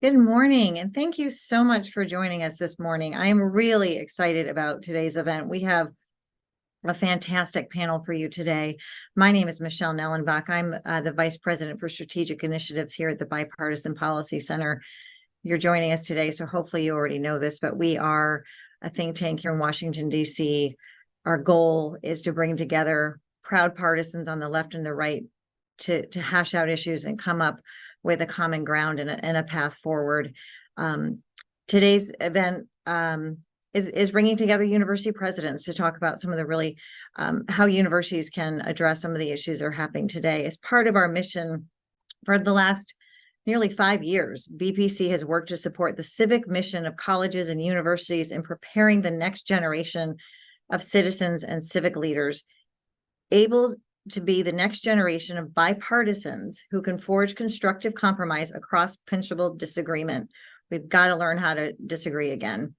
Good morning, and thank you so much for joining us this morning. I am really excited about today's event. We have a fantastic panel for you today. My name is Michelle Nellenbach. I'm the Vice President for Strategic Initiatives here at the Bipartisan Policy Center. You're joining us today, so hopefully you already know this, but we are a think tank here in Washington, D.C. Our goal is to bring together proud partisans on the left and the right to hash out issues and come up with a common ground and a path forward. Today's event is bringing together university presidents to talk about some of the really how universities can address some of the issues that are happening today. As part of our mission for the last nearly 5 years, BPC has worked to support the civic mission of colleges and universities in preparing the next generation of citizens and civic leaders able to be the next generation of bipartisans who can forge constructive compromise across principled disagreement. We've got to learn how to disagree again.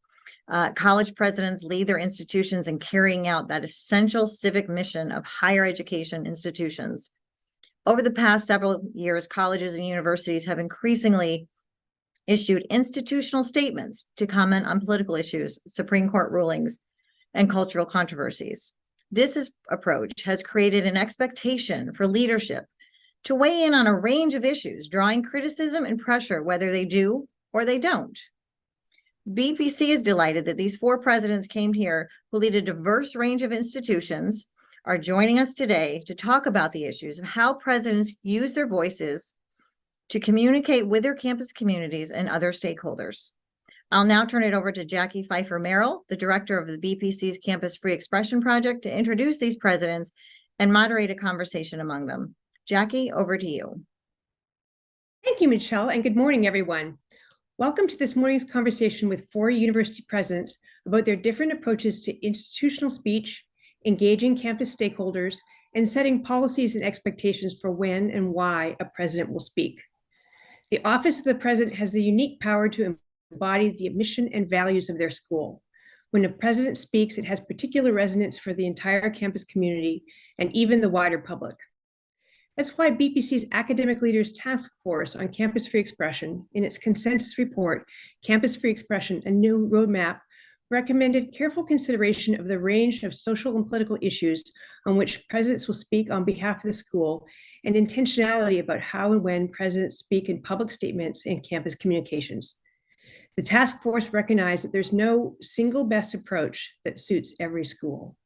College presidents lead their institutions in carrying out that essential civic mission of higher education institutions. Over the past several years, colleges and universities have increasingly issued institutional statements to comment on political issues, Supreme Court rulings, and cultural controversies. This approach has created an expectation for leadership to weigh in on a range of issues, drawing criticism and pressure whether they do or they don't. BPC is delighted that these 4 presidents came here who lead a diverse range of institutions, are joining us today to talk about the issues of how presidents use their voices to communicate with their campus communities and other stakeholders. I'll now turn it over to Jackie Pfeiffer-Merrill, the director of the BPC's Campus Free Expression Project, to introduce these presidents and moderate a conversation among them. Jackie, over to you. Thank you, Michelle, and good morning, everyone. Welcome to this morning's conversation with 4 university presidents about their different approaches to institutional speech, engaging campus stakeholders, and setting policies and expectations for when and why a president will speak. The Office of the President has the unique power to embody the mission and values of their school. When a president speaks, it has particular resonance for the entire campus community and even the wider public. That's why BPC's Academic Leaders Task Force on Campus Free Expression, in its consensus report, Campus Free Expression, a New Roadmap, recommended careful consideration of the range of social and political issues on which presidents will speak on behalf of the school, and intentionality about how and when presidents speak in public statements and campus communications. The task force recognized that there's no single best approach that suits every school.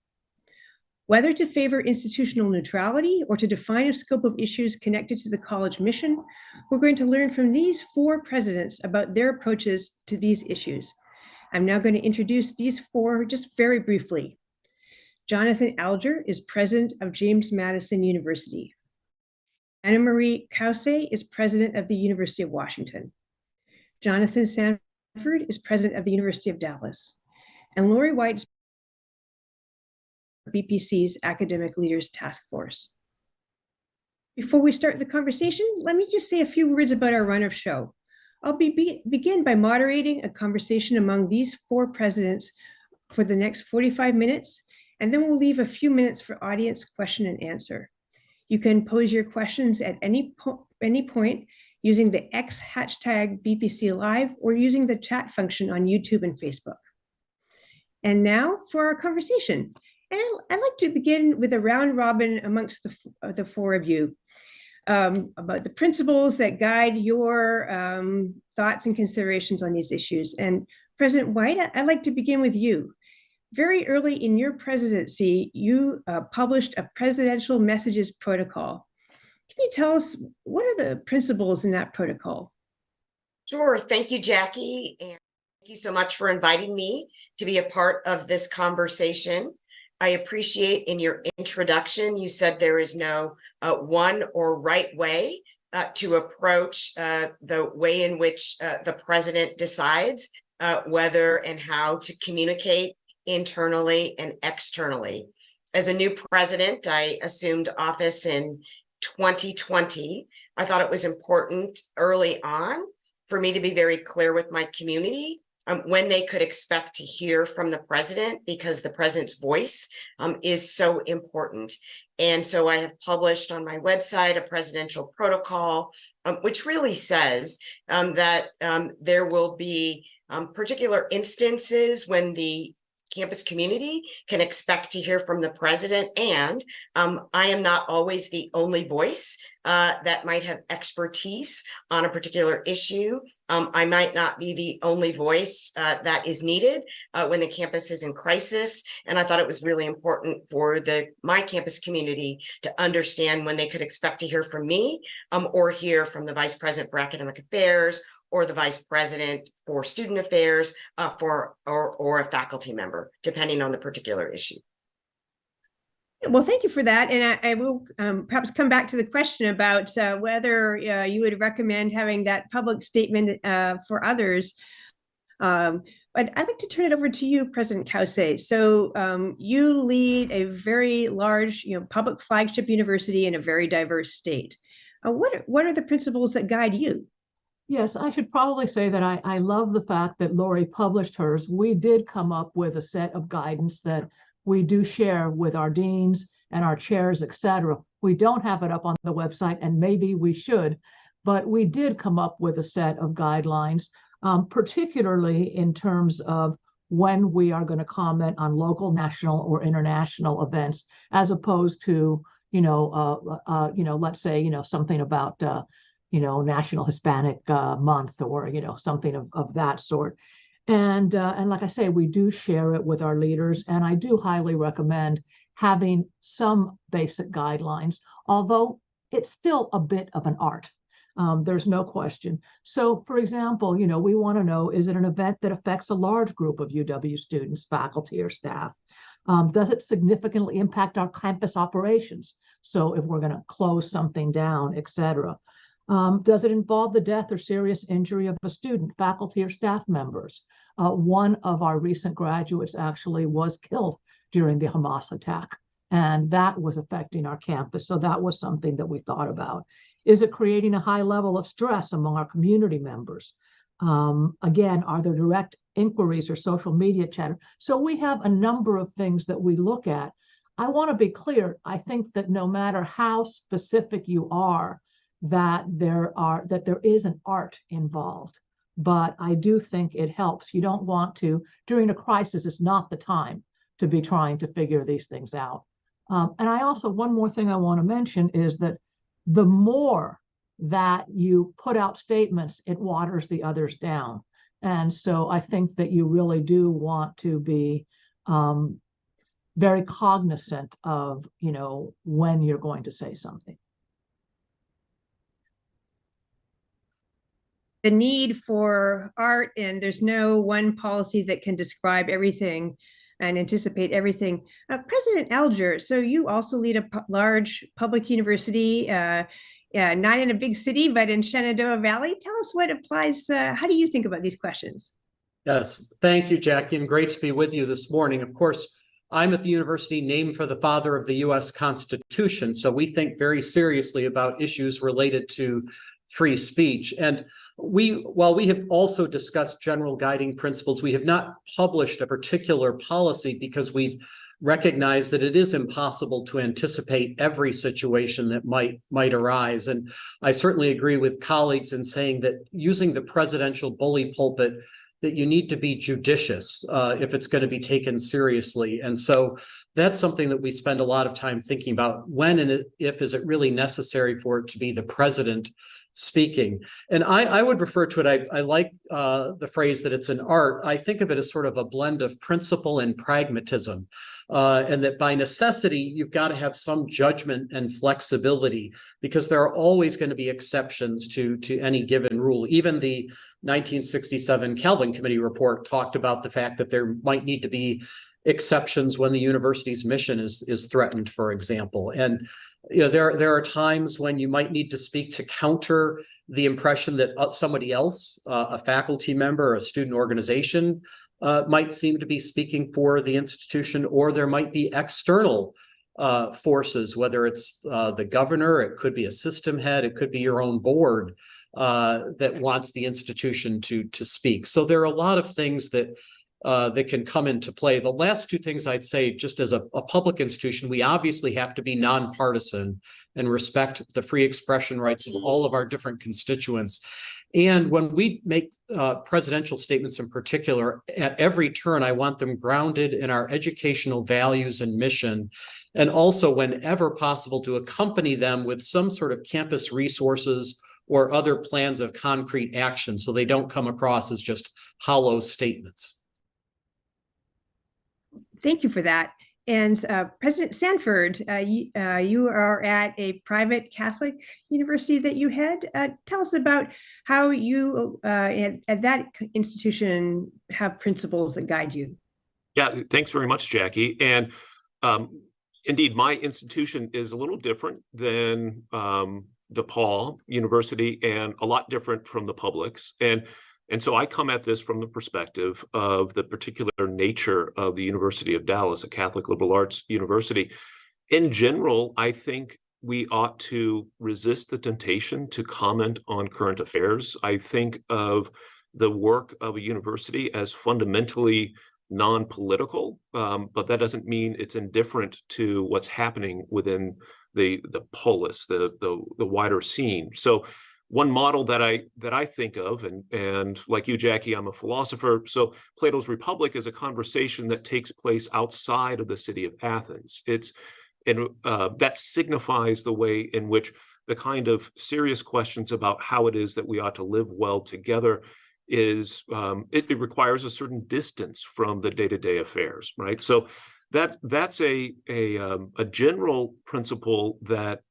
Whether to favor institutional neutrality or to define a scope of issues connected to the college mission, we're going to learn from these 4 presidents about their approaches to these issues. I'm now going to introduce these 4 just very briefly. Jonathan Alger is president of James Madison University. Anna Marie Kause is president of the University of Washington. Jonathan Sanford is president of the University of Dallas. And Lori White is BPC's Academic Leaders Task Force. Before we start the conversation, let me just say a few words about our run of show. I'll begin by moderating a conversation among these 4 presidents for the next 45 minutes, and then we'll leave a few minutes for audience question and answer. You can pose your questions at any point using the X hashtag BPC Live or using the chat function on YouTube and Facebook. And now for our conversation. And I'd like to begin with a round robin amongst the 4 of you about the principles that guide your thoughts and considerations on these issues. And President White, I'd like to begin with you. Very early in your presidency, you published a presidential messages protocol. Can you tell us what are the principles in that protocol? Sure. Thank you, Jackie. And thank you so much for inviting me to be a part of this conversation. I appreciate in your introduction, you said there is no one or right way to approach the way in which the president decides whether and how to communicate internally and externally. As a new president, I assumed office in 2020. I thought it was important early on for me to be very clear with my community when they could expect to hear from the president, because the president's voice is so important. And so I have published on my website a presidential protocol, which really says that there will be particular instances when the campus community can expect to hear from the president. And I am not always the only voice that might have expertise on a particular issue. I might not be the only voice that is needed when the campus is in crisis. And I thought it was really important for my campus community to understand when they could expect to hear from me or hear from the Vice President for Academic Affairs or the Vice President for Student Affairs or a faculty member, depending on the particular issue. Well, thank you for that. And I will perhaps come back to the question about whether you would recommend having that public statement for others. But I'd like to turn it over to you, President Cauce. So you lead a very large, public flagship university in a very diverse state. What are the principles that guide you? Yes, I should probably say that I love the fact that Lori published hers. We did come up with a set of guidance that we do share with our deans and our chairs, et cetera. We don't have it up on the website, and maybe we should, but we did come up with a set of guidelines, particularly in terms of when we are going to comment on local, national, or international events, as opposed to, let's say, something about National Hispanic Month or, something of that sort. And like I say, we do share it with our leaders, and I do highly recommend having some basic guidelines, although it's still a bit of an art. There's no question. So, for example, we want to know, is it an event that affects a large group of UW students, faculty, or staff? Does it significantly impact our campus operations? So if we're going to close something down, et cetera. Does it involve the death or serious injury of a student, faculty, or staff members? One of our recent graduates actually was killed during the Hamas attack, and that was affecting our campus. So that was something that we thought about. Is it creating a high level of stress among our community members? Again, are there direct inquiries or social media chatter? So we have a number of things that we look at. I want to be clear. I think that no matter how specific you are, that there is an art involved, but I do think it helps. You don't want to, during a crisis, it's not the time to be trying to figure these things out. And I also, one more thing I want to mention is that the more that you put out statements, it waters the others down. And so I think that you really do want to be very cognizant of, when you're going to say something. The need for art, and there's no one policy that can describe everything and anticipate everything. President Alger, so you also lead a large public university, not in a big city, but in Shenandoah Valley. Tell us what applies. How do you think about these questions? Yes, thank you, Jackie, and great to be with you this morning. Of course, I'm at the university named for the father of the U.S. Constitution, so we think very seriously about issues related to free speech. And while we have also discussed general guiding principles, we have not published a particular policy because we've recognized that it is impossible to anticipate every situation that might arise. And I certainly agree with colleagues in saying that using the presidential bully pulpit, that you need to be judicious if it's going to be taken seriously. And so that's something that we spend a lot of time thinking about. When and if is it really necessary for it to be the president speaking? And I would refer to it, I like the phrase that it's an art. I think of it as sort of a blend of principle and pragmatism, and that by necessity, you've got to have some judgment and flexibility, because there are always going to be exceptions to any given rule. Even the 1967 Calvin Committee report talked about the fact that there might need to be exceptions when the university's mission is threatened, for example. And there are times when you might need to speak to counter the impression that somebody else, a faculty member, a student organization, might seem to be speaking for the institution, or there might be external forces, whether it's the governor, it could be a system head, it could be your own board that wants the institution to speak. So there are a lot of things that that can come into play. The last two things I'd say, just as a public institution, we obviously have to be nonpartisan and respect the free expression rights of all of our different constituents. And when we make presidential statements in particular, at every turn, I want them grounded in our educational values and mission, and also whenever possible to accompany them with some sort of campus resources or other plans of concrete action so they don't come across as just hollow statements. Thank you for that. And President Sanford, you are at a private Catholic university that you head. Tell us about how you at that institution have principles that guide you. Yeah, thanks very much, Jackie. And indeed, my institution is a little different than DePaul University and a lot different from the public's. And so I come at this from the perspective of the particular nature of the University of Dallas, a Catholic liberal arts university. In general, I think we ought to resist the temptation to comment on current affairs. I think of the work of a university as fundamentally non-political, but that doesn't mean it's indifferent to what's happening within the polis, the wider scene. So one model that I think of, and like you, Jackie, I'm a philosopher. So Plato's Republic is a conversation that takes place outside of the city of Athens. That signifies the way in which the kind of serious questions about how it is that we ought to live well together is it requires a certain distance from the day-to-day affairs, right? So that's a general principle that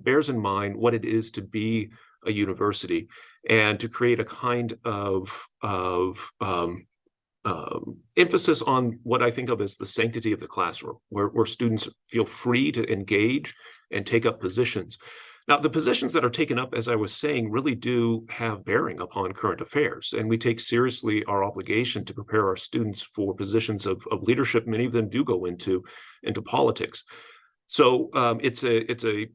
bears in mind what it is to be a university, and to create a kind of emphasis on what I think of as the sanctity of the classroom, where students feel free to engage and take up positions. Now, the positions that are taken up, as I was saying, really do have bearing upon current affairs, and we take seriously our obligation to prepare our students for positions of leadership. Many of them do go into politics. So it's a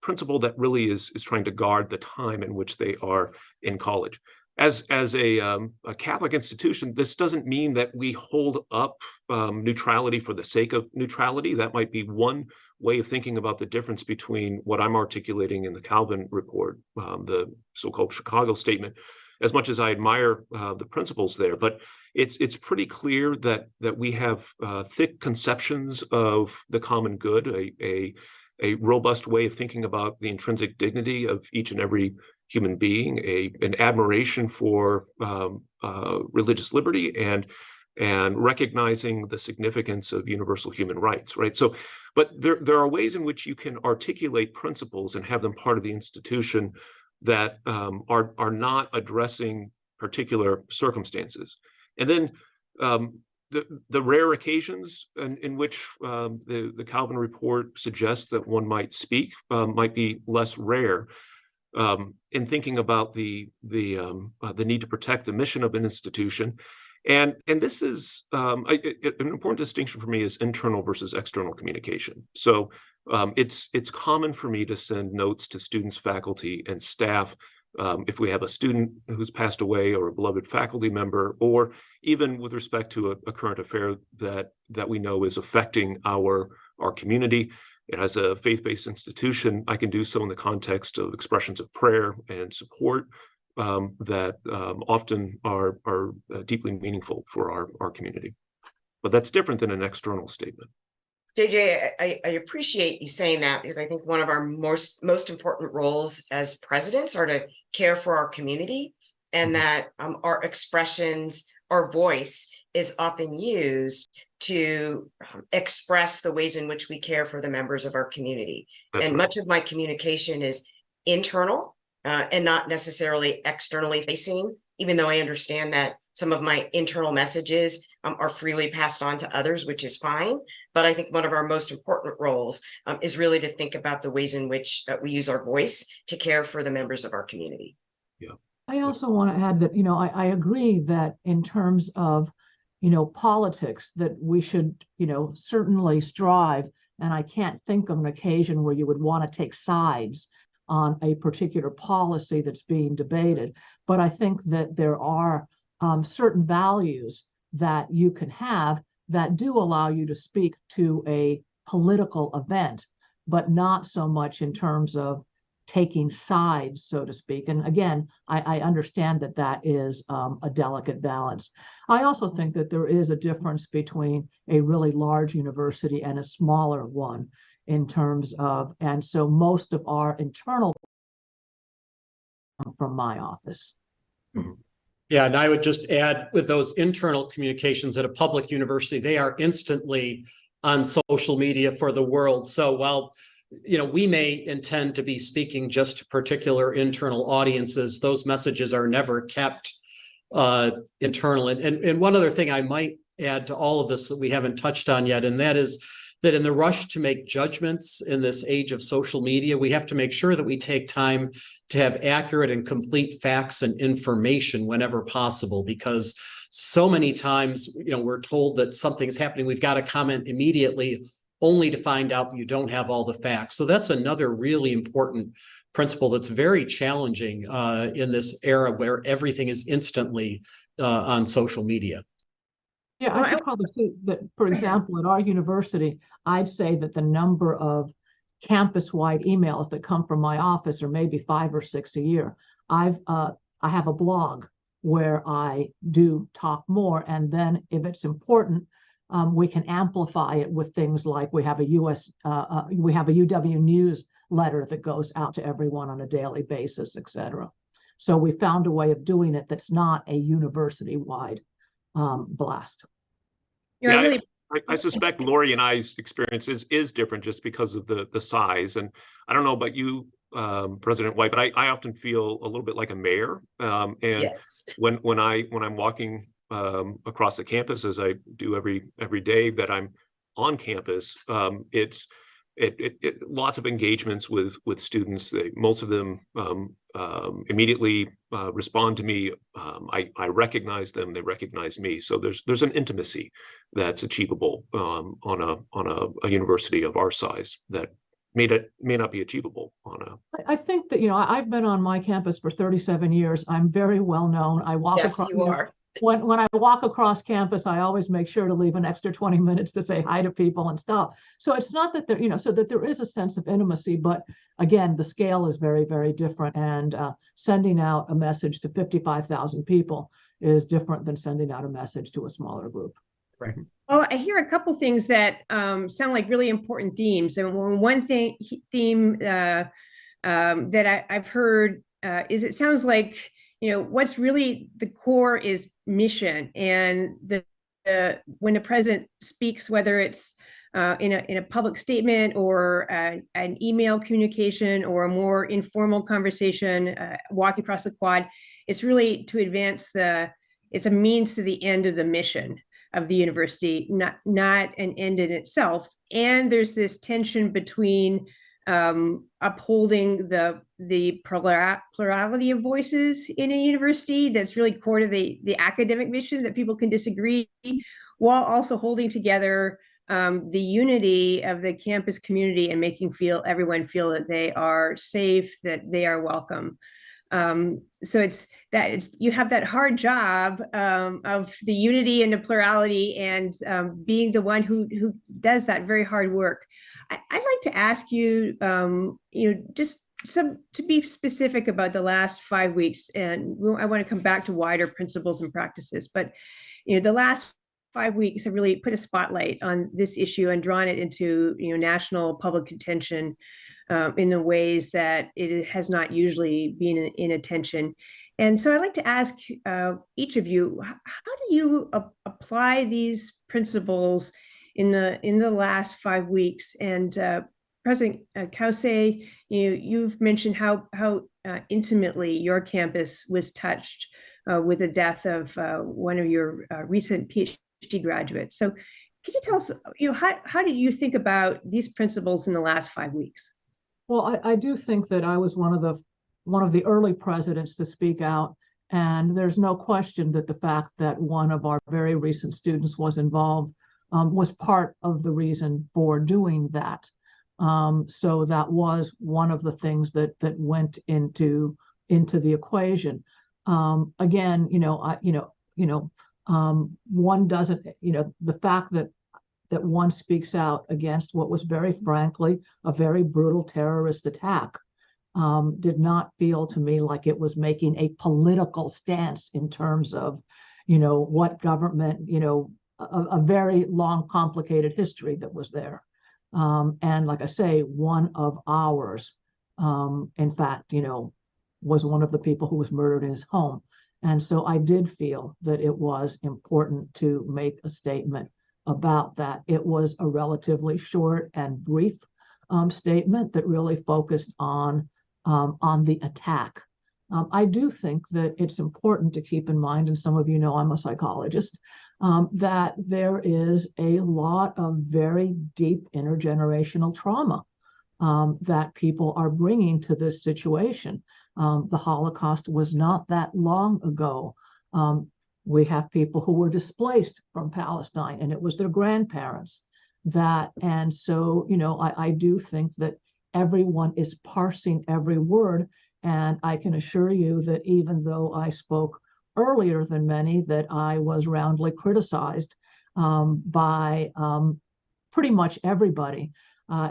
principle that really is trying to guard the time in which they are in college. As a Catholic institution, this doesn't mean that we hold up neutrality for the sake of neutrality. That might be one way of thinking about the difference between what I'm articulating in the Calvin report, the so-called Chicago statement, as much as I admire the principles there. But it's pretty clear that we have thick conceptions of the common good, a robust way of thinking about the intrinsic dignity of each and every human being, an admiration for religious liberty, and recognizing the significance of universal human rights, right? So, but there are ways in which you can articulate principles and have them part of the institution that are not addressing particular circumstances. And then the rare occasions in which the Calvin report suggests that one might speak might be less rare. In thinking about the need to protect the mission of an institution, and this is an important distinction for me is internal versus external communication. So it's common for me to send notes to students, faculty, and staff if we have a student who's passed away, or a beloved faculty member, or even with respect to a current affair that we know is affecting our community. As a faith-based institution, I can do so in the context of expressions of prayer and support that often are deeply meaningful for our community. But that's different than an external statement. JJ, I appreciate you saying that, because I think one of our most important roles as presidents are to care for our community, and that our expressions, our voice is often used to express the ways in which we care for the members of our community. That's and right. Much of my communication is internal and not necessarily externally facing, even though I understand that some of my internal messages are freely passed on to others, which is fine. But I think one of our most important roles is really to think about the ways in which we use our voice to care for the members of our community. Yeah. I also want to add that, I agree that in terms of, politics, that we should, certainly strive. And I can't think of an occasion where you would want to take sides on a particular policy that's being debated. But I think that there are certain values that you can have that do allow you to speak to a political event, but not so much in terms of taking sides, so to speak. And again, I understand that that is a delicate balance. I also think that there is a difference between a really large university and a smaller one in terms of, and so most of our internal from my office. Yeah, and I would just add with those internal communications at a public university, they are instantly on social media for the world. So while we may intend to be speaking just to particular internal audiences, those messages are never kept internal. And one other thing I might add to all of this that we haven't touched on yet, and that is that in the rush to make judgments in this age of social media, we have to make sure that we take time to have accurate and complete facts and information whenever possible, because so many times, we're told that something's happening, we've got to comment immediately, only to find out you don't have all the facts. So that's another really important principle that's very challenging in this era where everything is instantly on social media. Yeah, I should probably say that, for example, at our university, I'd say that the number of campus-wide emails that come from my office are maybe 5 or 6 a year. I have a blog where I do talk more, and then if it's important, we can amplify it with things like we have a UW newsletter that goes out to everyone on a daily basis, et cetera. So we found a way of doing it that's not a university-wide blast. Yeah, I suspect Lori and I's experience is different just because of the size. And I don't know about you, President White, but I often feel a little bit like a mayor. And Yes. when I'm walking across the campus, as I do every day that I'm on campus, it's lots of engagements with students. Most of them immediately respond to me. I recognize them; they recognize me. So there's an intimacy that's achievable on a university of our size that may not be achievable on a. I think that I've been on my campus for 37 years. I'm very well known. I walk Yes, across. you are. When I walk across campus, I always make sure to leave an extra 20 minutes to say hi to people and stuff. So it's not that there, so that there is a sense of intimacy, but again, the scale is very, very different. And sending out a message to 55,000 people is different than sending out a message to a smaller group. Right. Well, I hear a couple things that sound like really important themes. And one theme that I've heard is it sounds like what's really the core is mission, and when the president speaks, whether it's in a public statement or an email communication or a more informal conversation, walking across the quad, it's really to advance it's a means to the end of the mission of the university, not an end in itself. And there's this tension between upholding the plurality of voices in a university that's really core to the academic mission that people can disagree, while also holding together the unity of the campus community and making everyone feel that they are safe, that they are welcome. So you have that hard job of the unity and the plurality, and being the one who does that very hard work. I'd like to ask you, just to be specific about the last 5 weeks, and I want to come back to wider principles and practices. But the last 5 weeks have really put a spotlight on this issue and drawn it into national public attention in the ways that it has not usually been in attention. And so I'd like to ask each of you, how do you apply these principles in the last 5 weeks? And President Kause, you've mentioned how intimately your campus was touched with the death of one of your recent PhD graduates. So could you tell us, how did you think about these principles in the last 5 weeks? Well, I do think that I was one of the early presidents to speak out, and there's no question that the fact that one of our very recent students was involved was part of the reason for doing that. So that was one of the things that went into the equation. Again, one doesn't, the fact that one speaks out against what was very frankly a very brutal terrorist attack did not feel to me like it was making a political stance in terms of, what government, a very long, complicated history that was there. And like I say, one of ours, in fact, was one of the people who was murdered in his home. And so I did feel that it was important to make a statement about that. It was a relatively short and brief statement that really focused on the attack. I do think that it's important to keep in mind, and some of you know I'm a psychologist, that there is a lot of very deep intergenerational trauma that people are bringing to this situation. The Holocaust was not that long ago. We have people who were displaced from Palestine, and it was their grandparents and so, I do think that everyone is parsing every word. And I can assure you that even though I spoke earlier than many, that I was roundly criticized by pretty much everybody.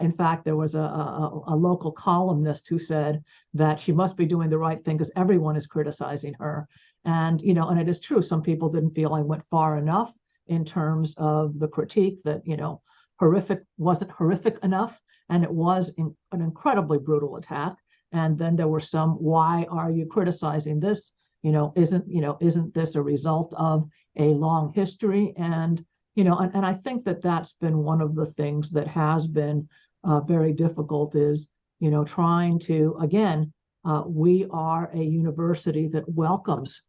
In fact, there was a local columnist who said that she must be doing the right thing because everyone is criticizing her. And, and it is true, some people didn't feel I went far enough in terms of the critique that, horrific wasn't horrific enough. And it was an incredibly brutal attack. And then there were some, why are you criticizing this? Isn't this a result of a long history? And, and I think that that's been one of the things that has been very difficult is, trying to, again, we are a university that welcomes,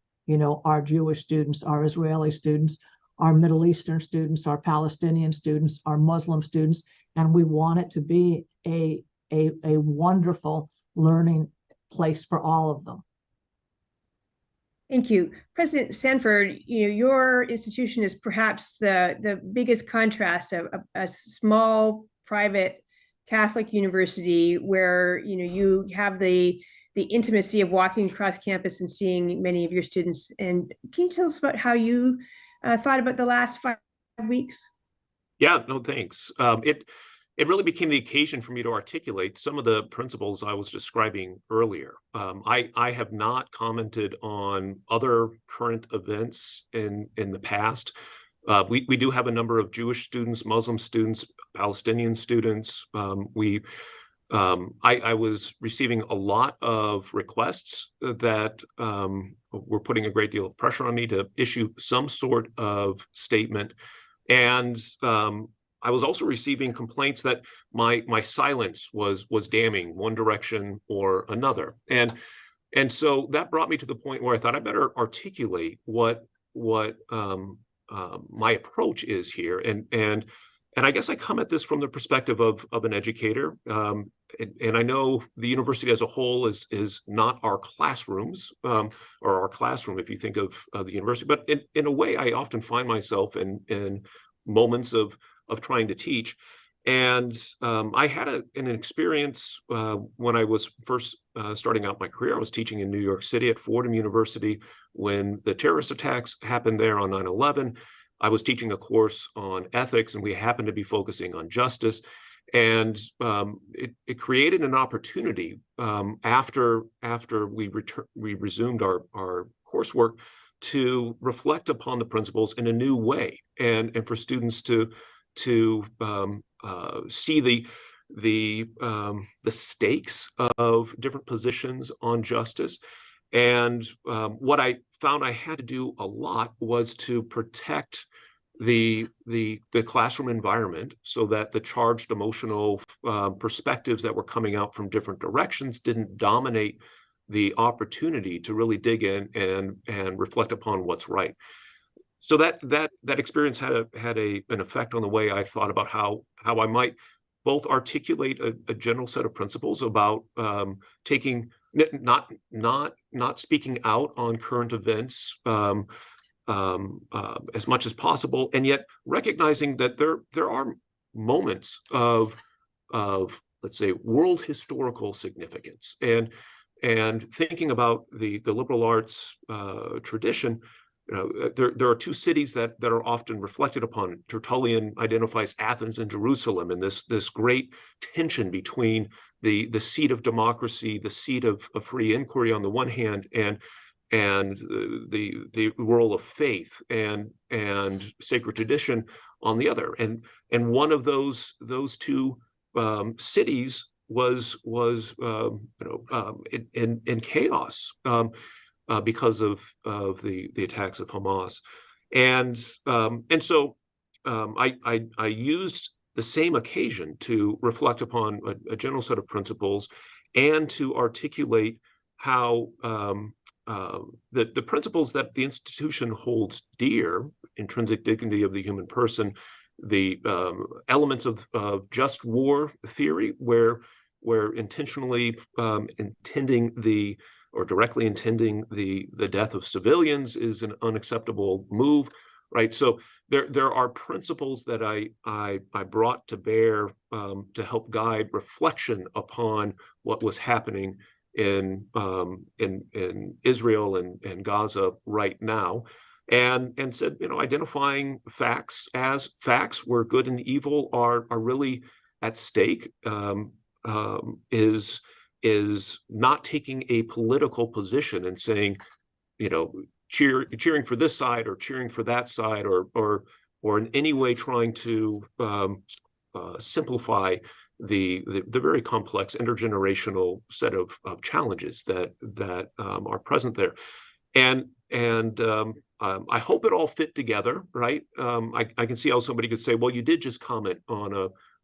our Jewish students, our Israeli students, our Middle Eastern students, our Palestinian students, our Muslim students, and we want it to be a wonderful learning place for all of them. Thank you. President Sanford, your institution is perhaps the biggest contrast of a small private Catholic university where you have the intimacy of walking across campus and seeing many of your students. And can you tell us about how you thought about the last 5 weeks? Yeah, no, thanks. It really became the occasion for me to articulate some of the principles I was describing earlier. I have not commented on other current events in the past. We do have a number of Jewish students, Muslim students, Palestinian students. I was receiving a lot of requests that were putting a great deal of pressure on me to issue some sort of statement. And I was also receiving complaints that my silence was damning one direction or another. And so that brought me to the point where I thought I better articulate what my approach is here. And I guess I come at this from the perspective of an educator. And I know the university as a whole is not our classrooms or our classroom, if you think of the university. But in a way, I often find myself in moments of trying to teach. And I had an experience when I was first starting out my career. I was teaching in New York City at Fordham University when the terrorist attacks happened there on 9/11. I was teaching a course on ethics, and we happened to be focusing on justice. And it created an opportunity after we resumed our coursework to reflect upon the principles in a new way, and for students to see the stakes of different positions on justice. And what I found I had to do a lot was to protect the classroom environment so that the charged emotional perspectives that were coming out from different directions didn't dominate the opportunity to really dig in and reflect upon what's right. So that experience had an effect on the way I thought about how I might both articulate a general set of principles about taking not speaking out on current events as much as possible, and yet recognizing that there are moments of let's say world historical significance, and thinking about the liberal arts tradition. there are two cities that are often reflected upon. Tertullian identifies Athens and Jerusalem, and this great tension between the seat of democracy, the seat of free inquiry on the one hand, and the role of faith and sacred tradition on the other. And one of those two cities was in chaos because of the attacks of Hamas, and so I used the same occasion to reflect upon a general set of principles and to articulate how the principles that the institution holds dear: intrinsic dignity of the human person, the elements of just war theory, where intentionally intending or directly intending the death of civilians is an unacceptable move, right? So there are principles that I brought to bear to help guide reflection upon what was happening in Israel and Gaza right now, and said, identifying facts as facts where good and evil are really at stake, is not taking a political position and saying, cheering for this side or cheering for that side, or in any way trying to simplify the very complex intergenerational set of challenges that are present there. And I hope it all fit together, right? I can see how somebody could say, well, you did just comment on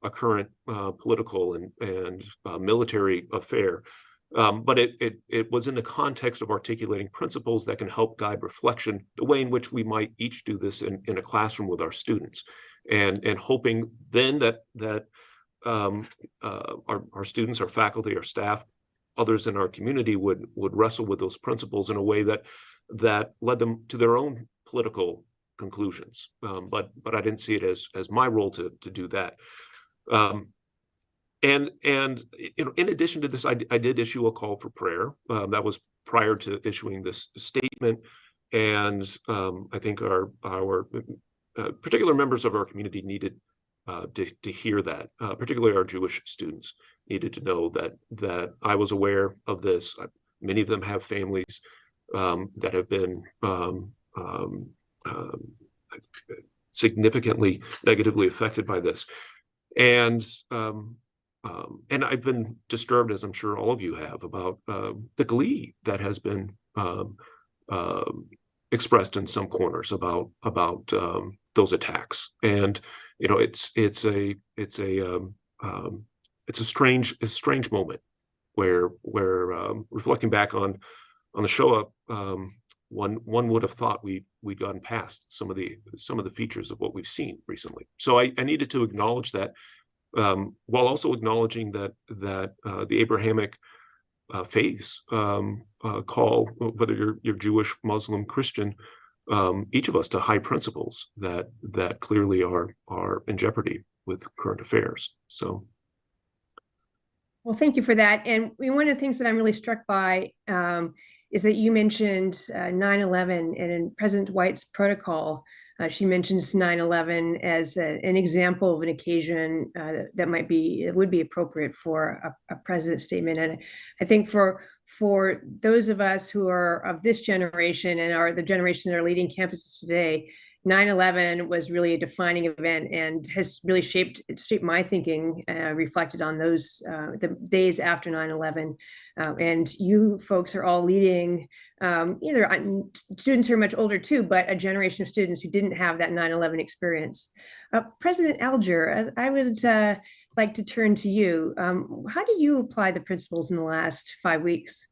a current political and military affair, but it was in the context of articulating principles that can help guide reflection, the way in which we might each do this in a classroom with our students, and hoping then that our students, our faculty, our staff, others in our community would wrestle with those principles in a way that led them to their own political conclusions. But I didn't see it as my role to do that. And in addition to this, I did issue a call for prayer. That was prior to issuing this statement, and I think our particular members of our community needed to hear that, particularly our Jewish students needed to know that I was aware of this. Many of them have families that have been significantly negatively affected by this, and I've been disturbed, as I'm sure all of you have, about the glee that has been expressed in some corners about those attacks. And it's a strange moment where reflecting back on the Shoah, one would have thought we'd gotten past some of the features of what we've seen recently. So I needed to acknowledge that, while also acknowledging that the Abrahamic faiths call, whether you're Jewish, Muslim, Christian, each of us to high principles that clearly are in jeopardy with current affairs. So, well, thank you for that. And one of the things that I'm really struck by is that you mentioned 9/11, and in President White's protocol, she mentions 9/11 as an example of an occasion that would be appropriate for a president's statement. And I think for those of us who are of this generation and are the generation that are leading campuses today, 9/11 was really a defining event and has really shaped my thinking, reflected on those the days after 9/11. And you folks are all leading either students who are much older too, but a generation of students who didn't have that 9/11 experience. President Alger, I would like to turn to you. How do you apply the principles in the last 5 weeks?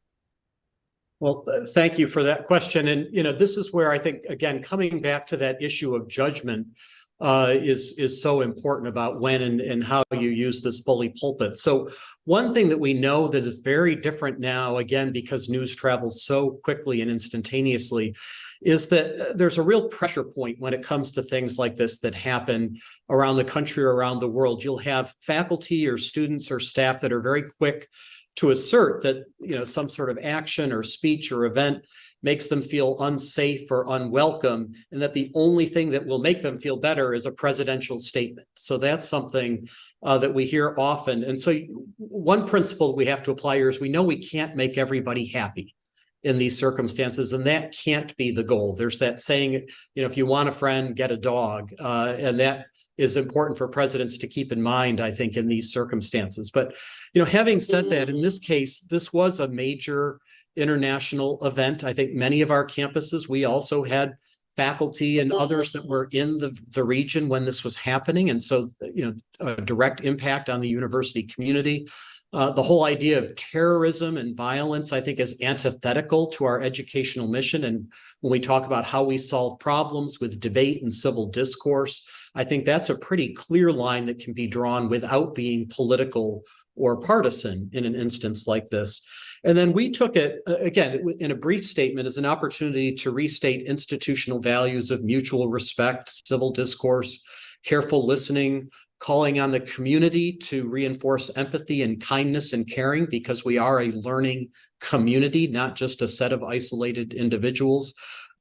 Well, thank you for that question. And, this is where I think, again, coming back to that issue of judgment is so important about when and how you use this bully pulpit. So one thing that we know that is very different now, again, because news travels so quickly and instantaneously, is that there's a real pressure point when it comes to things like this that happen around the country or around the world. You'll have faculty or students or staff that are very quick to assert that, some sort of action or speech or event makes them feel unsafe or unwelcome, and that the only thing that will make them feel better is a presidential statement. So that's something that we hear often. And so one principle we have to apply here is we know we can't make everybody happy in these circumstances, and that can't be the goal. There's that saying, if you want a friend, get a dog. And that is important for presidents to keep in mind, I think, in these circumstances. But, having said that, in this case, this was a major international event. I think many of our campuses, we also had faculty and others that were in the region when this was happening. And so, a direct impact on the university community. The whole idea of terrorism and violence, I think, is antithetical to our educational mission. And when we talk about how we solve problems with debate and civil discourse, I think that's a pretty clear line that can be drawn without being political or partisan in an instance like this. And then we took it, again, in a brief statement, as an opportunity to restate institutional values of mutual respect, civil discourse, careful listening, calling on the community to reinforce empathy and kindness and caring, because we are a learning community, not just a set of isolated individuals.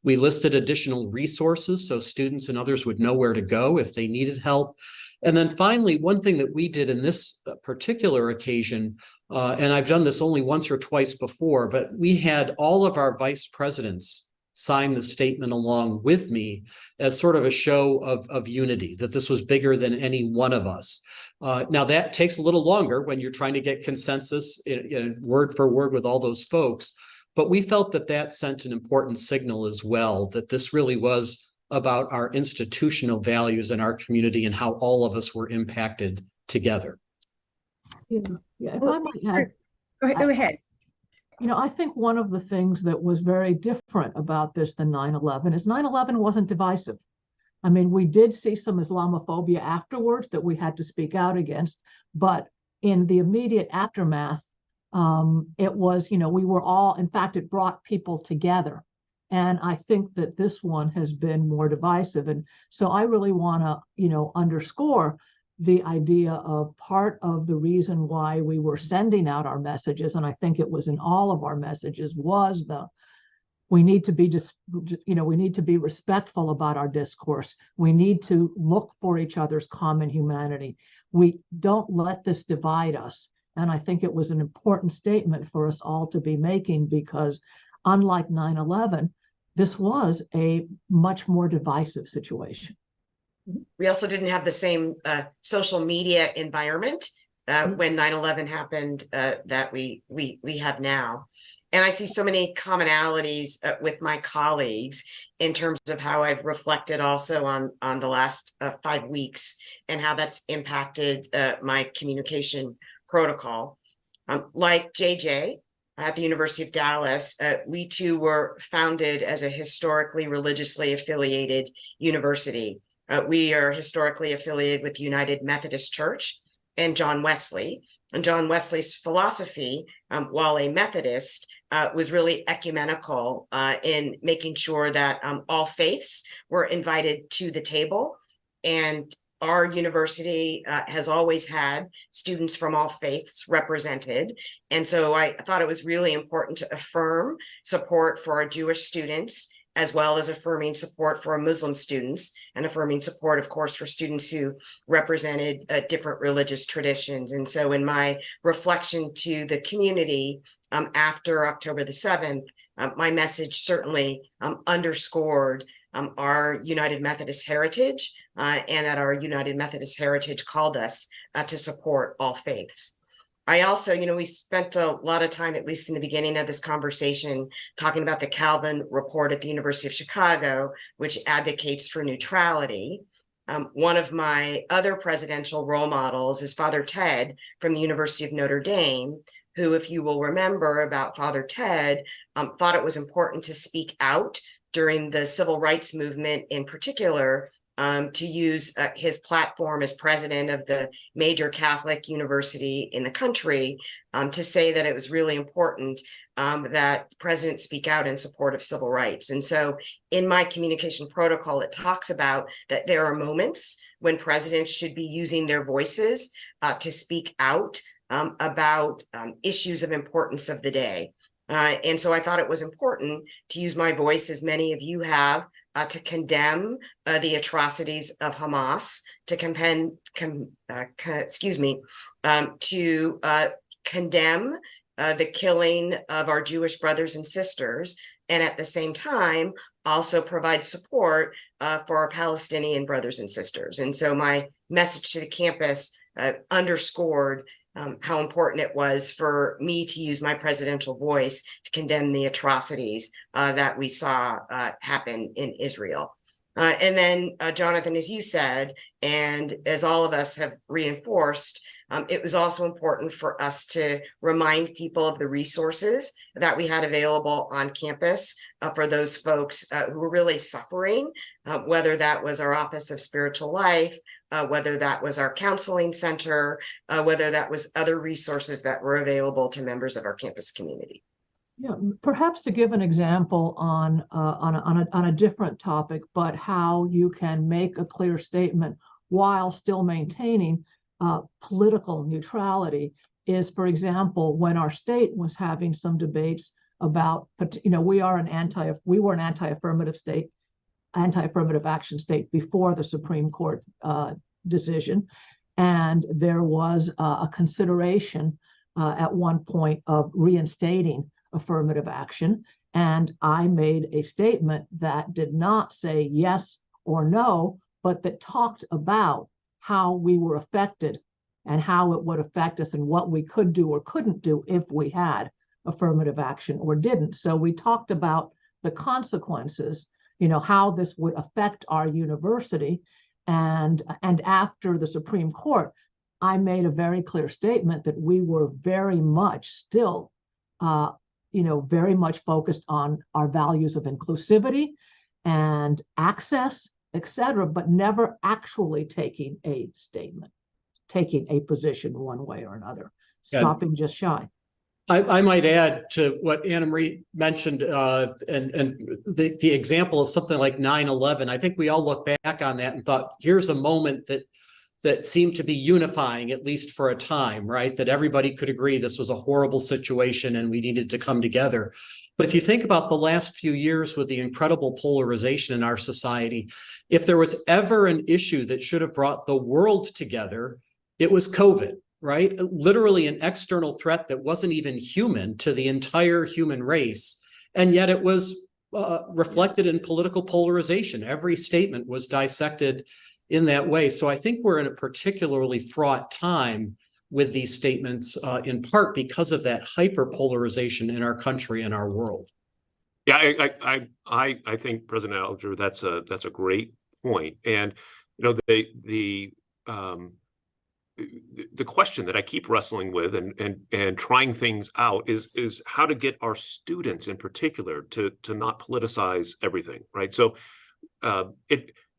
We listed additional resources so students and others would know where to go if they needed help. And then finally, one thing that we did in this particular occasion, and I've done this only once or twice before, but we had all of our vice presidents sign the statement along with me as sort of a show of unity, that this was bigger than any one of us. Now, that takes a little longer when you're trying to get consensus in word for word with all those folks, but we felt that that sent an important signal as well, that this really was about our institutional values in our community and how all of us were impacted together. Yeah. If I might add, Go ahead. I think one of the things that was very different about this than 9/11 is 9/11 wasn't divisive. I mean, we did see some Islamophobia afterwards that we had to speak out against, but in the immediate aftermath, it was, we were all, in fact, it brought people together. And I think that this one has been more divisive. And so I really want to, underscore the idea of part of the reason why we were sending out our messages, and I think it was in all of our messages, was we need to be we need to be respectful about our discourse. We need to look for each other's common humanity. We don't let this divide us. And I think it was an important statement for us all to be making, because unlike 9/11, this was a much more divisive situation. We also didn't have the same social media environment when 9/11 happened that we have now. And I see so many commonalities with my colleagues in terms of how I've reflected also on the last 5 weeks and how that's impacted my communication protocol. Like JJ at the University of Dallas, we too were founded as a historically religiously affiliated university. We are historically affiliated with United Methodist Church and John Wesley. And John Wesley's philosophy, while a Methodist, was really ecumenical in making sure that all faiths were invited to the table. And our university has always had students from all faiths represented. And so I thought it was really important to affirm support for our Jewish students, as well as affirming support for Muslim students, and affirming support, of course, for students who represented different religious traditions. And so in my reflection to the community after October the 7th, my message certainly underscored our United Methodist heritage, and that our United Methodist heritage called us to support all faiths. I also, we spent a lot of time, at least in the beginning of this conversation, talking about the Calvin report at the University of Chicago, which advocates for neutrality. One of my other presidential role models is Father Ted from the University of Notre Dame, who, if you will remember about Father Ted, thought it was important to speak out during the civil rights movement in particular, to use his platform as president of the major Catholic university in the country to say that it was really important that presidents speak out in support of civil rights. And so in my communication protocol, it talks about that there are moments when presidents should be using their voices to speak out about issues of importance of the day. And so I thought it was important to use my voice, as many of you have, to condemn the atrocities of Hamas, to condemn the killing of our Jewish brothers and sisters, and at the same time also provide support for our Palestinian brothers and sisters. And so my message to the campus underscored how important it was for me to use my presidential voice to condemn the atrocities that we saw happen in Israel. And then, Jonathan, as you said, and as all of us have reinforced, it was also important for us to remind people of the resources that we had available on campus for those folks who were really suffering, whether that was our Office of Spiritual Life, whether that was our counseling center, whether that was other resources that were available to members of our campus community. Yeah, perhaps to give an example on a different topic, but how you can make a clear statement while still maintaining political neutrality is, for example, when our state was having some debates about, we were an anti-affirmative state, anti-affirmative action state before the Supreme Court decision, and there was a consideration at one point of reinstating affirmative action, and I made a statement that did not say yes or no, but that talked about how we were affected and how it would affect us and what we could do or couldn't do if we had affirmative action or didn't. So we talked about the consequences, how this would affect our university. And after the Supreme Court, I made a very clear statement that we were very much still, very much focused on our values of inclusivity and access, etc., but never actually taking a statement, taking a position one way or another, stopping just shy. I might add to what Anna Marie mentioned, and the example of something like 9/11. I think we all look back on that and thought, here's a moment that seemed to be unifying, at least for a time, right? That everybody could agree this was a horrible situation and we needed to come together. But if you think about the last few years with the incredible polarization in our society, if there was ever an issue that should have brought the world together, it was COVID. Right? Literally an external threat that wasn't even human to the entire human race. And yet it was reflected in political polarization. Every statement was dissected in that way. So I think we're in a particularly fraught time with these statements, in part because of that hyperpolarization in our country and our world. Yeah, I think, President Alger, that's a great point. And the question that I keep wrestling with and trying things out is how to get our students in particular to not politicize everything, right? So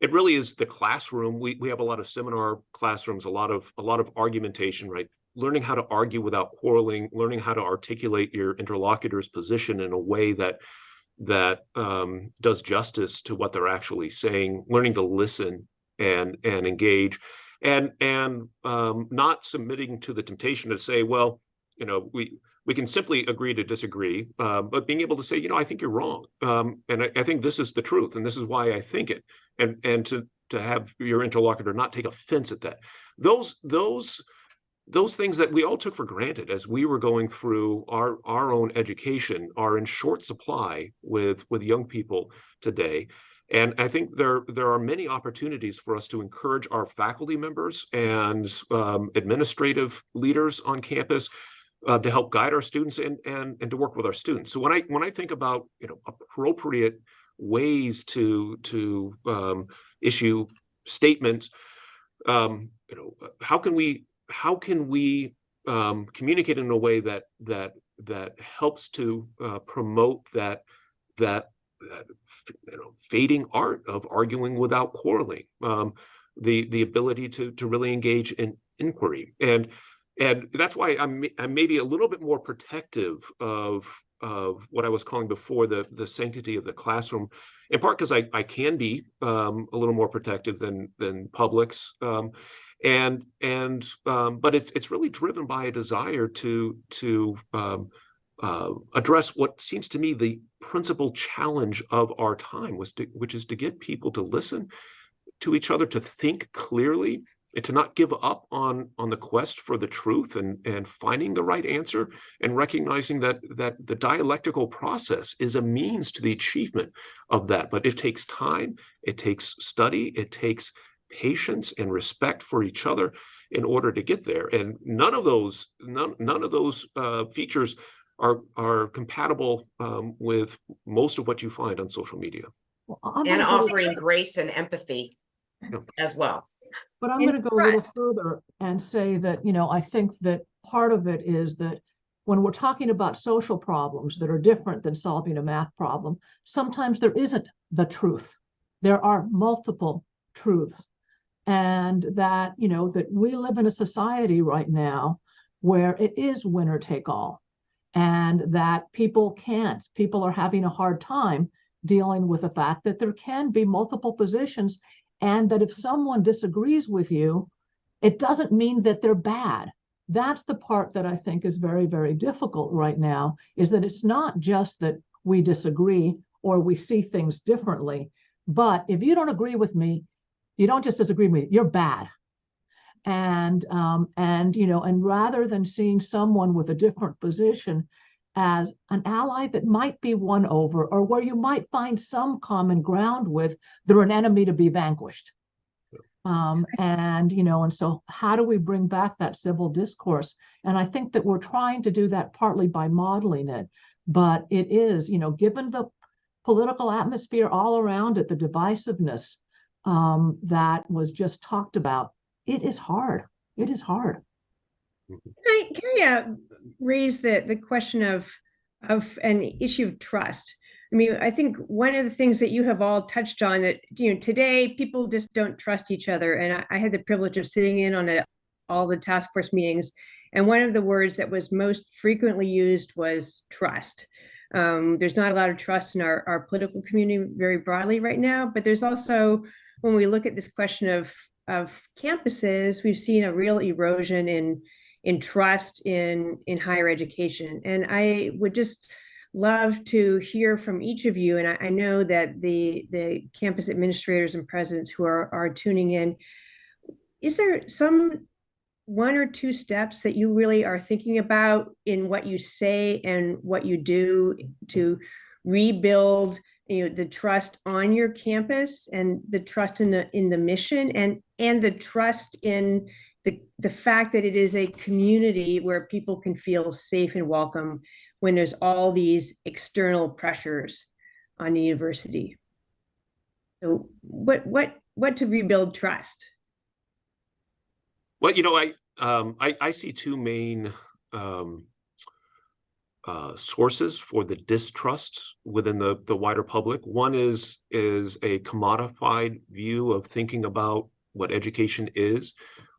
it really is the classroom. We have a lot of seminar classrooms, a lot of argumentation, right? Learning how to argue without quarreling, learning how to articulate your interlocutor's position in a way that does justice to what they're actually saying, learning to listen and engage. And not submitting to the temptation to say, well, we can simply agree to disagree, but being able to say, I think you're wrong, and I think this is the truth, and this is why I think it, and to have your interlocutor not take offense at that. Those things that we all took for granted as we were going through our own education are in short supply with young people today. And I think there are many opportunities for us to encourage our faculty members and administrative leaders on campus to help guide our students and to work with our students. So when I think about appropriate ways to issue statements, how can we communicate in a way that helps to promote that fading art of arguing without quarreling, the ability to really engage in inquiry, and that's why I'm maybe a little bit more protective of what I was calling before the sanctity of the classroom, in part because I can be a little more protective than publics, But it's really driven by a desire to address what seems to me the principal challenge of our time, which is to get people to listen to each other, to think clearly, and to not give up on the quest for the truth and finding the right answer, and recognizing that the dialectical process is a means to the achievement of that. But it takes time, it takes study, it takes patience and respect for each other in order to get there. And none of those features are compatible with most of what you find on social media. Well, I'm And gonna go- offering grace and empathy as well. But I'm And going to go a little trust. further and say that, I think that part of it is that when we're talking about social problems that are different than solving a math problem, sometimes there isn't the truth. There are multiple truths. And that, that we live in a society right now where it is winner take all, and that people are having a hard time dealing with the fact that there can be multiple positions, and that if someone disagrees with you, it doesn't mean that they're bad. That's the part that I think is very, very difficult right now, is that it's not just that we disagree or we see things differently, but if you don't agree with me, you don't just disagree with me, you're bad. And rather than seeing someone with a different position as an ally that might be won over, or where you might find some common ground with, they're an enemy to be vanquished. And so how do we bring back that civil discourse? And I think that we're trying to do that partly by modeling it, but it is, given the political atmosphere all around it, the divisiveness that was just talked about, it is hard. It is hard. Can I raise the question of an issue of trust? I mean, I think one of the things that you have all touched on, that today people just don't trust each other. And I had the privilege of sitting in on all the task force meetings, and one of the words that was most frequently used was trust. There's not a lot of trust in our political community very broadly right now, but there's also, when we look at this question of campuses, we've seen a real erosion in trust in higher education. And I would just love to hear from each of you. And I know that the campus administrators and presidents who are tuning in, is there some one or two steps that you really are thinking about in what you say and what you do to rebuild the trust on your campus, and the trust in the mission, and the trust in the fact that it is a community where people can feel safe and welcome when there's all these external pressures on the university? So what to rebuild trust? Well, I see two main sources for the distrust within the wider public. One is a commodified view of thinking about what education is,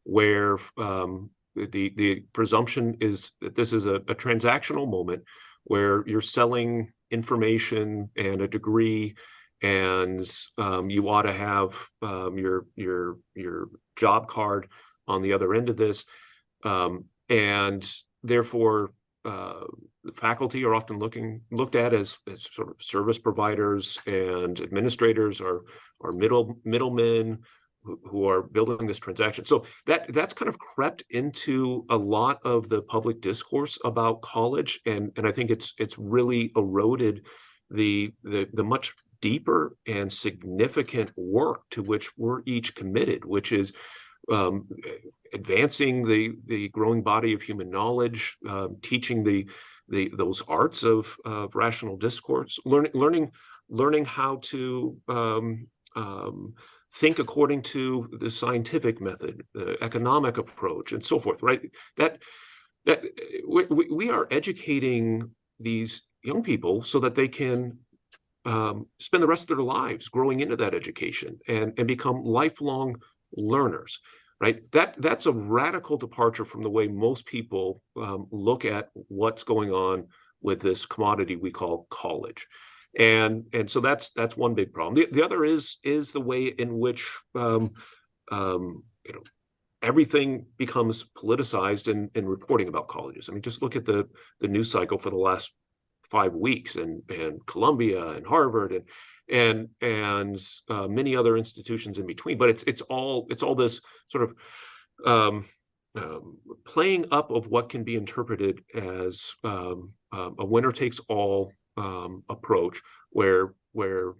where the presumption is that this is a transactional moment where you're selling information and a degree, and you ought to have your job card on the other end of this, and therefore the faculty are often looked at as sort of service providers, and administrators are middlemen who are building this transaction. So that's kind of crept into a lot of the public discourse about college, and I think it's really eroded the much deeper and significant work to which we're each committed, which is advancing the growing body of human knowledge, teaching those arts of rational discourse, learning how to think according to the scientific method, the economic approach, and so forth. Right? That we are educating these young people so that they can spend the rest of their lives growing into that education and become lifelong learners. Right? That's a radical departure from the way most people look at what's going on with this commodity we call college. And so that's one big problem. The other is the way in which everything becomes politicized in reporting about colleges. I mean, just look at the news cycle for the last 5 weeks, and Columbia and Harvard and many other institutions in between. But it's all this sort of playing up of what can be interpreted as a winner takes all approach, where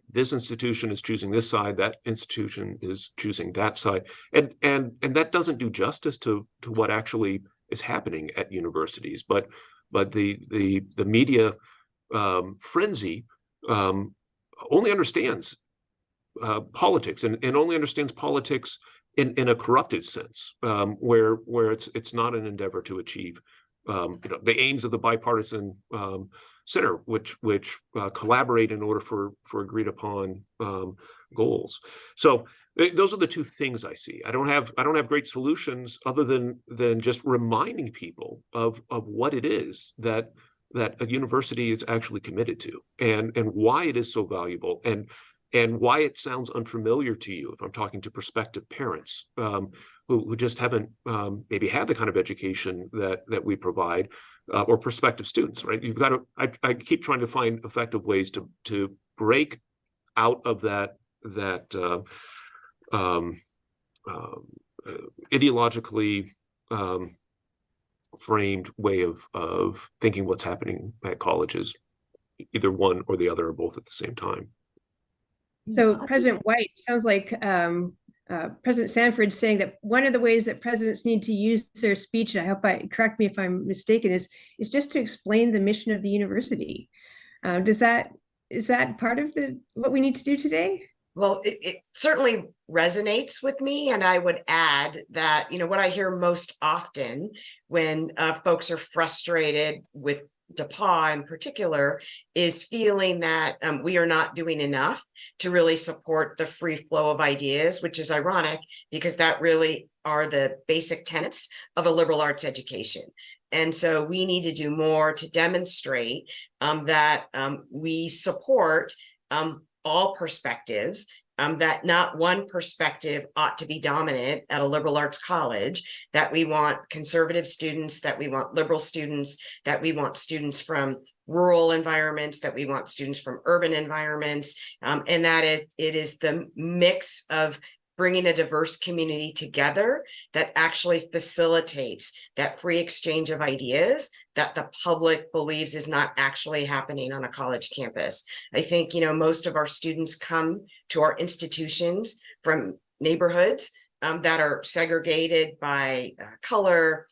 this institution is choosing this side, that institution is choosing that side, and that doesn't do justice to what actually is happening at universities. But the media frenzy only understands politics, and only understands politics in a corrupted sense, where it's not an endeavor to achieve the aims of the bipartisan center, which collaborate in order for agreed upon goals. So those are the two things I see. I don't have great solutions other than just reminding people of what it is that a university is actually committed to, and why it is so valuable, and why it sounds unfamiliar to you if I'm talking to prospective parents who just haven't maybe had the kind of education that we provide, or prospective students, right? You've got to, I keep trying to find effective ways to break out of that ideologically framed way of thinking what's happening at colleges, either one or the other, or both at the same time. So President White, sounds like President Sanford saying that one of the ways that presidents need to use their speech, and correct me if I'm mistaken, is just to explain the mission of the university. Is that part of what we need to do today? Well, it certainly resonates with me. And I would add that, what I hear most often when folks are frustrated with DePauw in particular is feeling that we are not doing enough to really support the free flow of ideas, which is ironic because that really are the basic tenets of a liberal arts education. And so we need to do more to demonstrate that we support all perspectives, that not one perspective ought to be dominant at a liberal arts college, that we want conservative students, that we want liberal students, that we want students from rural environments, that we want students from urban environments, and that it is the mix of bringing a diverse community together that actually facilitates that free exchange of ideas that the public believes is not actually happening on a college campus. I think, most of our students come to our institutions from neighborhoods that are segregated by color,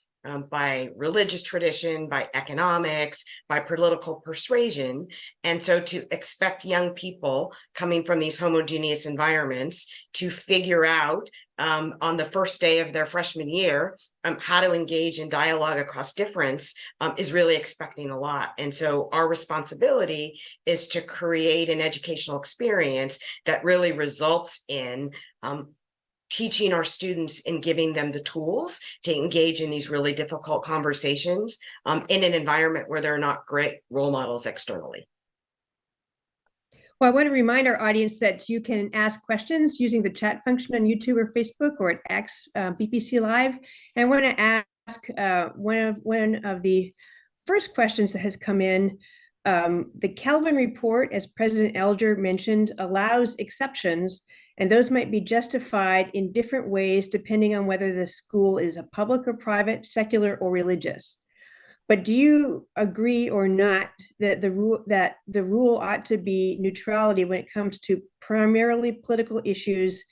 by religious tradition, by economics, by political persuasion. And so to expect young people coming from these homogeneous environments to figure out on the first day of their freshman year how to engage in dialogue across difference is really expecting a lot. And so our responsibility is to create an educational experience that really results in teaching our students and giving them the tools to engage in these really difficult conversations in an environment where they're not great role models externally. Well, I want to remind our audience that you can ask questions using the chat function on YouTube or Facebook or at X, BPC Live. And I want to ask one of the first questions that has come in. The Kelvin report, as President Elder mentioned, allows exceptions, and those might be justified in different ways depending on whether the school is a public or private, secular or religious. But do you agree or not that the rule ought to be neutrality when it comes to primarily political issues,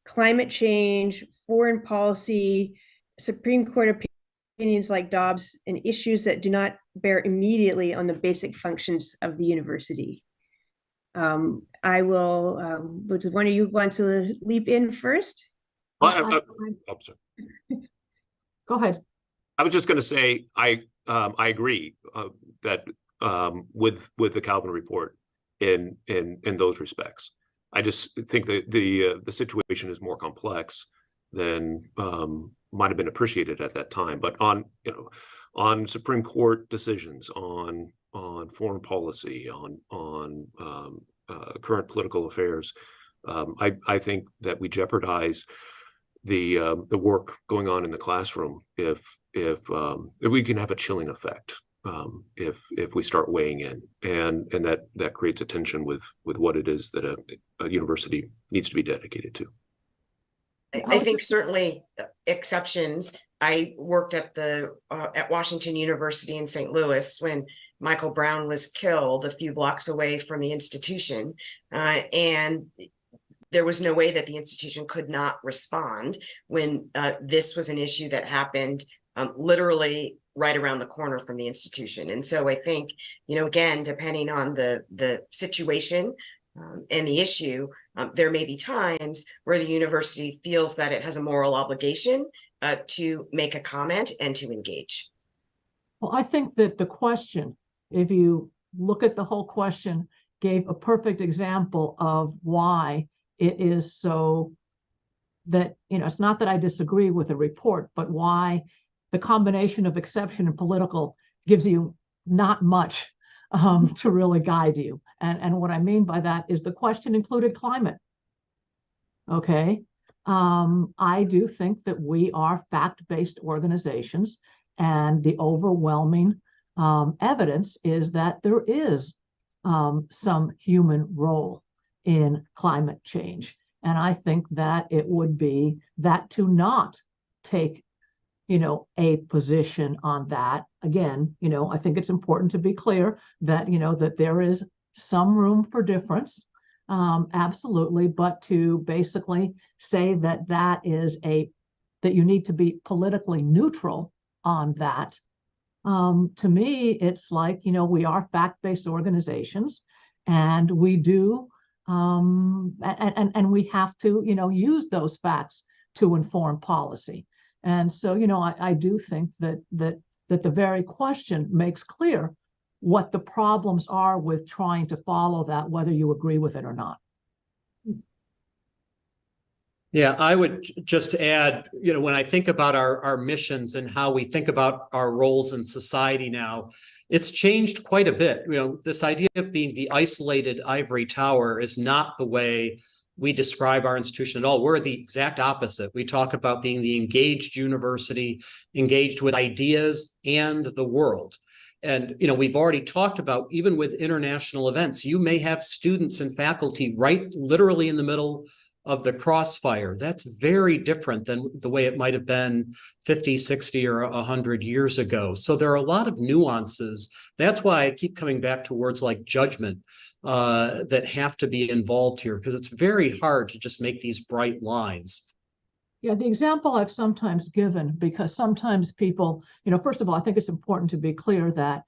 climate change, foreign policy, Supreme Court opinions like Dobbs, and issues that do not bear immediately on the basic functions of the university? I will, does one of you want to leap in first? Sorry. Go ahead. I was just going to say, I agree that with the Calvin report in those respects. I just think that the situation is more complex than might have been appreciated at that time. But on Supreme Court decisions, on foreign policy, on current political affairs, I think that we jeopardize the work going on in the classroom if we can have a chilling effect if we start weighing in, and that creates a tension with what it is that a university needs to be dedicated to. I think certainly exceptions. I worked at Washington University in St. Louis when Michael Brown was killed a few blocks away from the institution, and there was no way that the institution could not respond when this was an issue that happened literally right around the corner from the institution. And so I think, again, depending on the situation and the issue, there may be times where the university feels that it has a moral obligation to make a comment and to engage. Well, I think that the question, if you look at the whole question, gave a perfect example of why it is so that, it's not that I disagree with the report, but why the combination of exception and political gives you not much to really guide you. And what I mean by that is the question included climate. Okay. I do think that we are fact-based organizations, and the overwhelming evidence is that there is some human role in climate change. And I think that it would be that to not take, a position on that. Again, I think it's important to be clear that, that there is some room for difference. Absolutely. But to basically say that you need to be politically neutral on that, to me, it's like, we are fact-based organizations, and we do, and we have to, use those facts to inform policy. And so, I do think that the very question makes clear what the problems are with trying to follow that, whether you agree with it or not. Yeah, I would just add, when I think about our missions and how we think about our roles in society now, it's changed quite a bit. This idea of being the isolated ivory tower is not the way we describe our institution at all. We're the exact opposite. We talk about being the engaged university, engaged with ideas and the world. And, we've already talked about, even with international events, you may have students and faculty right literally in the middle of the crossfire. That's very different than the way it might have been 50, 60, or 100 years ago. So there are a lot of nuances. That's why I keep coming back to words like judgment that have to be involved here, because it's very hard to just make these bright lines. Yeah, the example I've sometimes given, because sometimes people, first of all, I think it's important to be clear that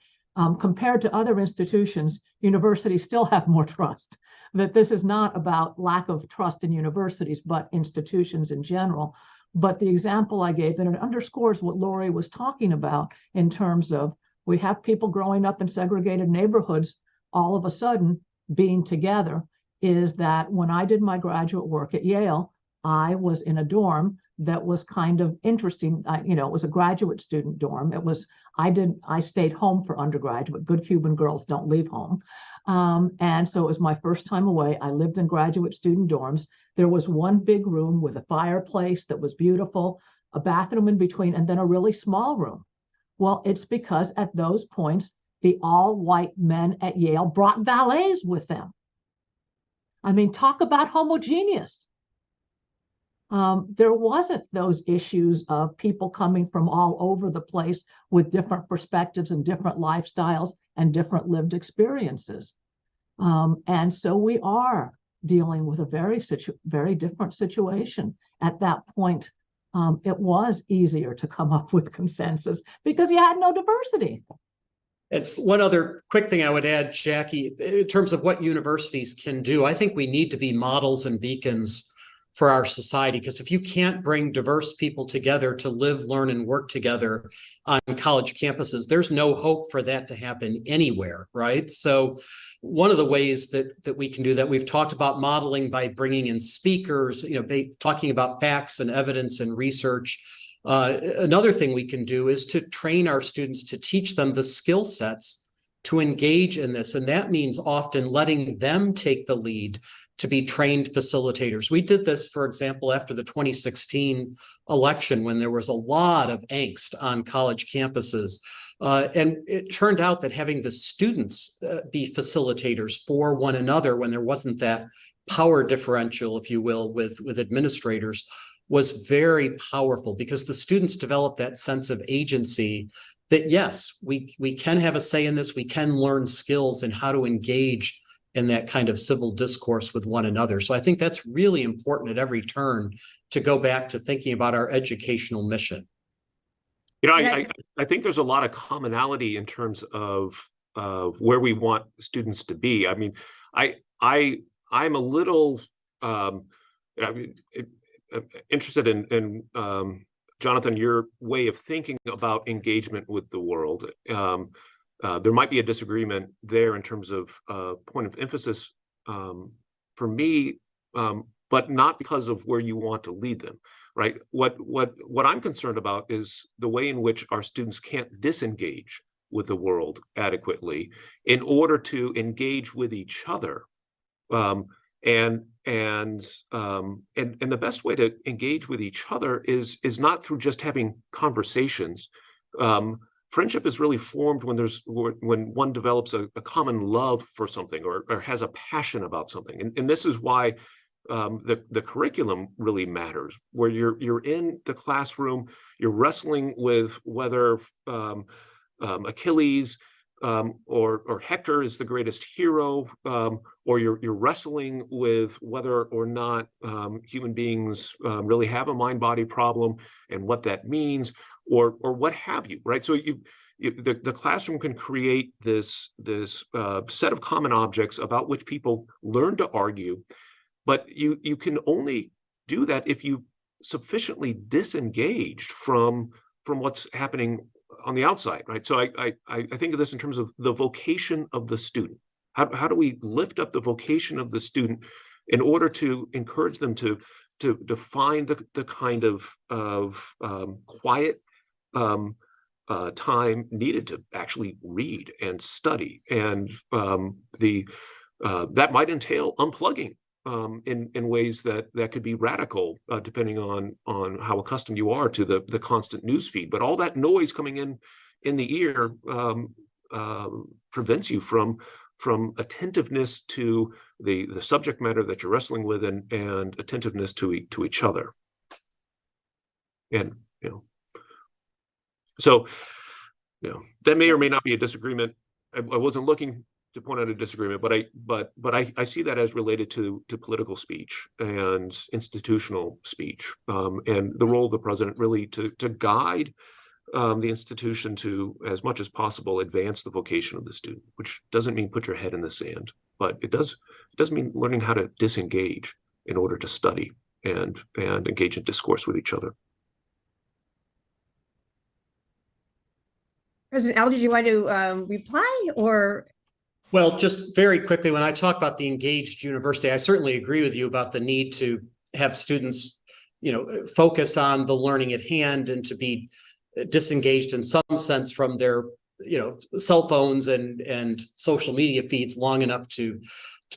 compared to other institutions, universities still have more trust. That this is not about lack of trust in universities, but institutions in general. But the example I gave, and it underscores what Lori was talking about in terms of we have people growing up in segregated neighborhoods all of a sudden being together, is that when I did my graduate work at Yale, I was in a dorm that was kind of interesting. It was a graduate student dorm. I stayed home for undergraduate. Good Cuban girls don't leave home. And so it was my first time away. I lived in graduate student dorms. There was one big room with a fireplace that was beautiful, a bathroom in between, and then a really small room. Well, it's because at those points, the all-white men at Yale brought valets with them. I mean, talk about homogeneous. There wasn't those issues of people coming from all over the place with different perspectives and different lifestyles and different lived experiences. And so we are dealing with a very different situation. At that point, it was easier to come up with consensus because you had no diversity. And one other quick thing I would add, Jackie, in terms of what universities can do, I think we need to be models and beacons for our society, because if you can't bring diverse people together to live, learn, and work together on college campuses, there's no hope for that to happen anywhere, right? So one of the ways that we can do that, we've talked about modeling by bringing in speakers, talking about facts and evidence and research. Another thing we can do is to train our students, to teach them the skill sets to engage in this. And that means often letting them take the lead to be trained facilitators. We did this, for example, after the 2016 election, when there was a lot of angst on college campuses. And it turned out that having the students be facilitators for one another when there wasn't that power differential, if you will, with administrators was very powerful, because the students developed that sense of agency that, yes, we can have a say in this, we can learn skills in how to engage in that kind of civil discourse with one another. So I think that's really important at every turn, to go back to thinking about our educational mission. You know, I think there's a lot of commonality in terms of where we want students to be. I mean, I'm a little interested in Jonathan, your way of thinking about engagement with the world. There might be a disagreement there in terms of point of emphasis for me, but not because of where you want to lead them, right? What I'm concerned about is the way in which our students can't disengage with the world adequately in order to engage with each other. And the best way to engage with each other is not through just having conversations. Friendship is really formed when one develops a common love for something, or has a passion about something. And this is why the curriculum really matters, where you're in the classroom, you're wrestling with whether Achilles or Hector is the greatest hero, or you're wrestling with whether or not human beings really have a mind-body problem and what that means, or what have you, right? So the classroom can create this set of common objects about which people learn to argue, but you can only do that if you sufficiently disengaged from what's happening on the outside, right? So I think of this in terms of the vocation of the student. How do we lift up the vocation of the student in order to encourage them to find the kind of quiet time needed to actually read and study, and that might entail unplugging in ways that could be radical, depending on how accustomed you are to the constant news feed. But all that noise coming in the ear prevents you from attentiveness to the subject matter that you're wrestling with, and attentiveness to each other. And so that may or may not be a disagreement. I wasn't looking to point out a disagreement, but I see that as related to political speech and institutional speech, and the role of the president really to guide the institution to, as much as possible, advance the vocation of the student, which doesn't mean put your head in the sand, but it does mean learning how to disengage in order to study and engage in discourse with each other. President Al, did you want to reply, or? Well, just very quickly, when I talk about the engaged university, I certainly agree with you about the need to have students, focus on the learning at hand, and to be disengaged in some sense from their, cell phones and social media feeds long enough to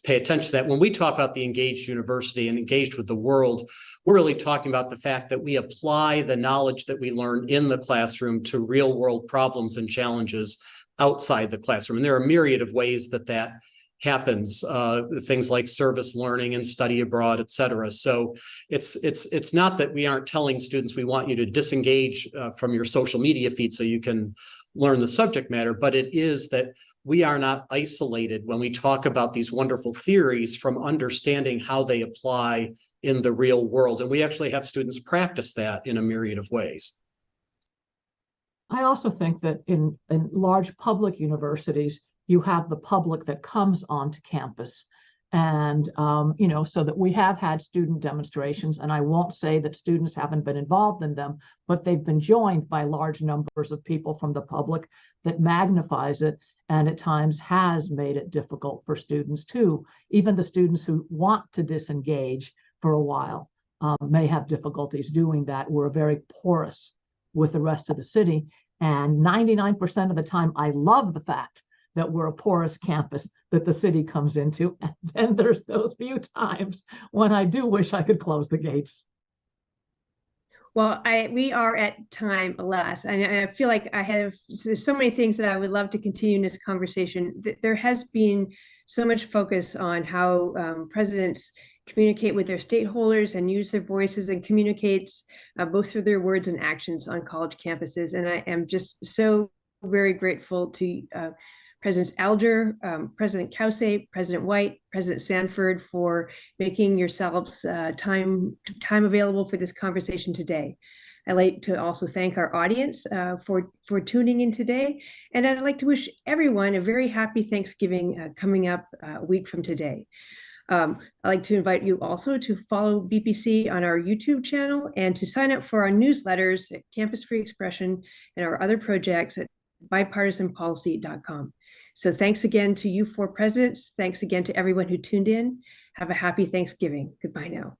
pay attention to that. When we talk about the engaged university and engaged with the world, we're really talking about the fact that we apply the knowledge that we learn in the classroom to real world problems and challenges outside the classroom. And there are a myriad of ways that happens, things like service learning and study abroad, et cetera. So it's not that we aren't telling students we want you to disengage from your social media feed so you can learn the subject matter, but it is that we are not isolated when we talk about these wonderful theories from understanding how they apply in the real world. And we actually have students practice that in a myriad of ways. I also think that in large public universities, you have the public that comes onto campus. And, so that we have had student demonstrations, and I won't say that students haven't been involved in them, but they've been joined by large numbers of people from the public that magnifies it, and at times has made it difficult for students too. Even the students who want to disengage for a while may have difficulties doing that. We're very porous with the rest of the city. And 99% of the time, I love the fact that we're a porous campus that the city comes into. And then there's those few times when I do wish I could close the gates. Well, we are at time, alas, and I feel like there's so many things that I would love to continue in this conversation. There has been so much focus on how presidents communicate with their stakeholders and use their voices and communicates both through their words and actions on college campuses. And I am just so very grateful to Presidents Alger, President Kause, President White, President Sanford for making yourselves time available for this conversation today. I'd like to also thank our audience for tuning in today. And I'd like to wish everyone a very happy Thanksgiving coming up a week from today. I'd like to invite you also to follow BPC on our YouTube channel and to sign up for our newsletters at Campus Free Expression and our other projects at bipartisanpolicy.com. So thanks again to you four presidents. Thanks again to everyone who tuned in. Have a happy Thanksgiving. Goodbye now.